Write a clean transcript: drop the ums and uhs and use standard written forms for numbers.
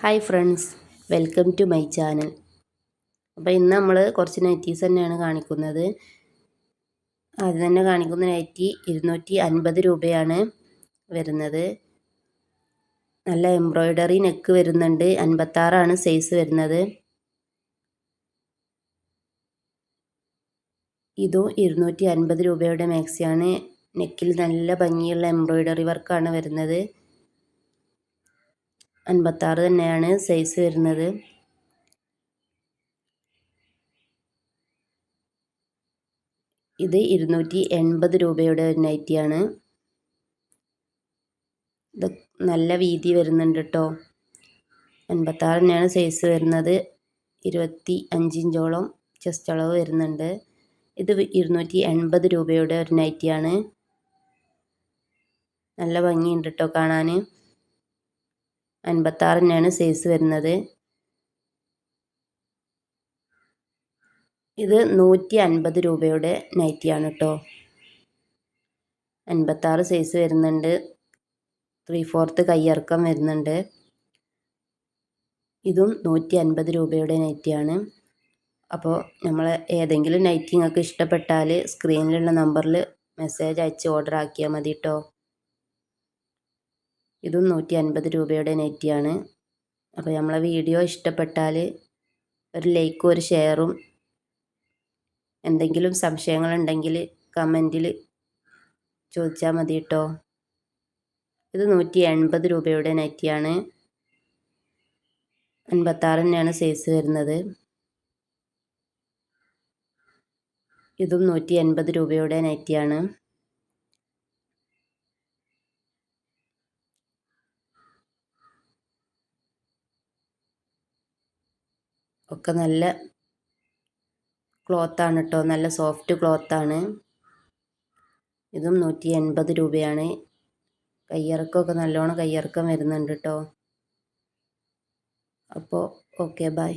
Hi friends, welcome to my channel. അപ്പോൾ ഇന്ന് നമ്മൾ കുറച്ച് നൈറ്റീസ് തന്നെയാണ് കാണിക്കുന്നത്. ആദ്യം തന്നെ കാണിക്കുന്ന നൈറ്റി 250 രൂപയാണ് വരുന്നത്. നല്ല എംബ്രോയ്ഡറി നെക്ക് വരുന്നുണ്ട്. 56 സൈസ് വരുന്നത്. ഇതും 250 രൂപയുടെ മാക്സിയാണ്. നെക്കിൽ നല്ല ഭംഗിയുള്ള എംബ്രോയ്ഡറി വർക്കാണ് വരുന്നത്. 56 തന്നെയാണ് സൈസ് വരുന്നത്. ഇത് 280 രൂപയുടെ ഒരു നൈറ്റിയാണ്. ഇത് നല്ല വീതി വരുന്നുണ്ട് കേട്ടോ. 56 തന്നെയാണ് സൈസ് വരുന്നത്. 25 ഇഞ്ചോളം ചെസ്റ്റ് അളവ് വരുന്നുണ്ട്. ഇത് 280 രൂപയുടെ ഒരു നൈറ്റിയാണ്. നല്ല ഭംഗിയുണ്ട് കേട്ടോ കാണാൻ. 56 തന്നെയാണ് സൈസ് വരുന്നത്. ഇത് 150 രൂപയുടെ നൈറ്റിയാണ് കേട്ടോ. 56 സൈസ് വരുന്നുണ്ട്. 3/4 കയ്യിറക്കം വരുന്നുണ്ട്. ഇതും 150 രൂപയുടെ നൈറ്റിയാണ്. അപ്പോൾ നമ്മൾ ഏതെങ്കിലും നൈറ്റി നിങ്ങൾക്ക് ഇഷ്ടപ്പെട്ടാൽ സ്ക്രീനിലുള്ള നമ്പറിൽ മെസ്സേജ് അയച്ച് ഓർഡർ ആക്കിയാൽ മതി കേട്ടോ. ഇതും 150 രൂപയുടെ നൈറ്റിയാണ്. അപ്പോൾ നമ്മളെ വീഡിയോ ഇഷ്ടപ്പെട്ടാൽ ഒരു ലൈക്കും ഒരു ഷെയറും, എന്തെങ്കിലും സംശയങ്ങളുണ്ടെങ്കിൽ കമൻറ്റിൽ ചോദിച്ചാൽ മതി കേട്ടോ. ഇത് 180 രൂപയുടെ നൈറ്റിയാണ്. 56 തന്നെയാണ് സൈസ് വരുന്നത്. ഇതും 180 രൂപയുടെ നൈറ്റിയാണ്. ഒക്കെ നല്ല ക്ലോത്താണ് കേട്ടോ. നല്ല സോഫ്റ്റ് ക്ലോത്താണ്. ഇതും 180 രൂപയാണ്. കയ്യിറക്കമൊക്കെ നല്ലോണം കയ്യിറക്കം വരുന്നുണ്ട് കേട്ടോ. അപ്പോൾ ഓക്കെ, ബൈ.